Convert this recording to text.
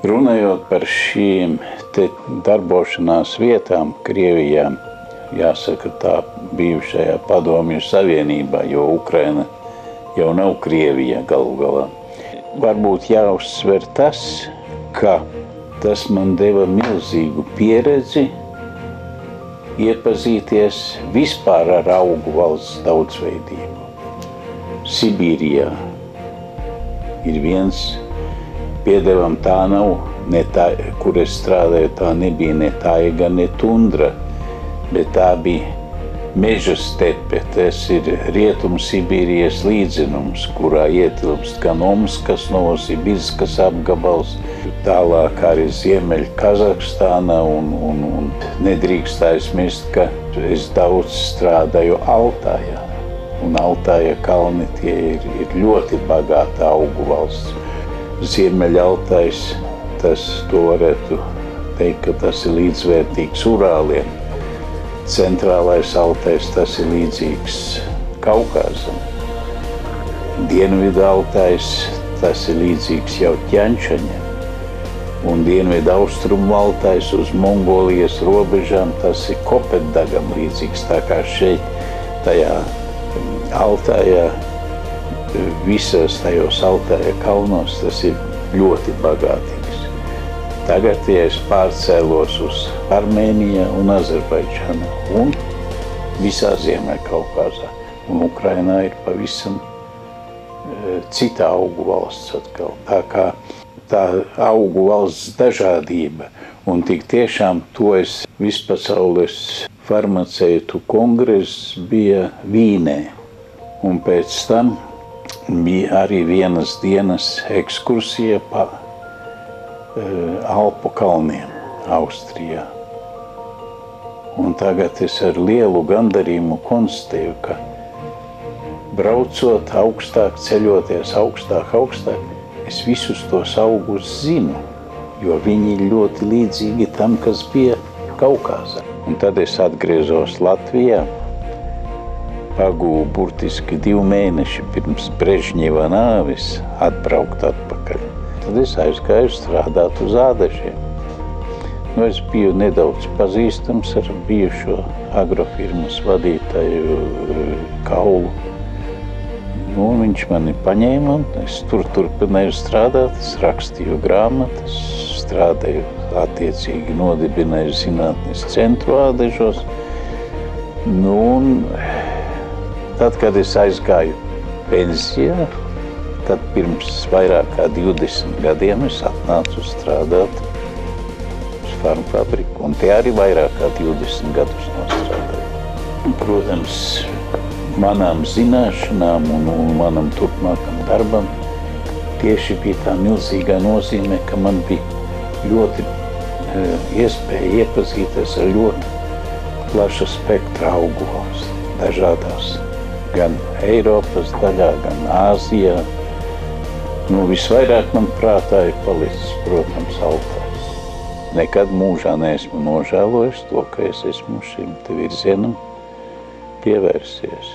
Runājot par šīm te darbošanās vietām Krievijā, jāsaka tā bijušajā Padomju Savienībā, jo Ukraina jau nav Krievija galu galā. Varbūt jāuzsver tas, ka tas man deva milzīgu pieredzi iepazīties vispār ar augu valsts daudzveidību. Sibīrijā ir viens, piedevam tā nav, ne tā, kur es strādāju, tā nebija ne taiga, ne tundra, bet tā bija meža stepe. Tas ir Rietum Sibīrijas līdzenums, kurā ietilpst gan Omskas, Novosibirskas apgabals, tālāk arī Ziemeļ Kazahstāna un nedrīkst aizmirst, ka es daudz strādāju Altājā. Un Altāja kalni tie ir ļoti bagāta augu valsts. Ziemeļaltais, to varētu teikt, ka tas ir līdzvērtīgs Urāliem. Centrālais Altais, tas ir līdzīgs Kaukazam. Dienvidu Altais, tas ir līdzīgs jau Ķančaņam. Un dienvidu austrumu Altais uz Mongolijas robežām, tas ir Kopetdagam līdzīgs. Tā kā šeit, tajā Altājā, visās tajos Altāja kalnos, tas ir ļoti bagātīgs. Tagad, ja es pārcēlos uz Armēniju un Azerbaidžānu un visā Ziemeļkaukazā. Un Ukrainā ir pavisam cita augu valsts atkal. Tā kā tā augu valsts dažādība. Un tik tiešām to vispasaules farmaceitu kongress bija Vīnē. Un pēc tam bija arī vienas dienas ekskursija pa Alpu kalniem Austrijā. Un tagad es ar lielu gandarījumu konstatēju, ka braucot augstāk, ceļoties augstāk, es visus tos augus zinu, jo viņi ir ļoti līdzīgi tam, kas bija Kaukazā. Un tad es atgriezos Latvijā, pagūvu burtiski 2 mēneši pirms Brežņeva nāves atbraukt atpakaļ. Tad es aizgāju strādāt uz ādažiem. Es biju nedaudz pazīstams ar bijušo agrofirmas vadītāju Kaulu. Viņš mani paņēma un es turpināju strādāt. Es rakstīju grāmatas, strādāju attiecīgi, nodibināju zinātnes centru ādažos. Tad, kad es aizgāju pensijā, tad pirms vairāk kā 20 gadiem es atnācu strādāt uz farmfabriku, un te arī vairāk kā 20 gadus nostrādāju. Protams, manām zināšanām un manam turpmākam darbam tieši bija tā milzīgā nozīme, ka man bija ļoti iespēja iepazīties ar ļoti plaša spektra augu valsts, dažādās, gan Eiropas daļā, gan Āzijā. Visvairāk man prātā ir palicis, protams, Altais. Nekad mūžā neesmu nožēlojis to, ka es esmu šim te virzienam pievērsies.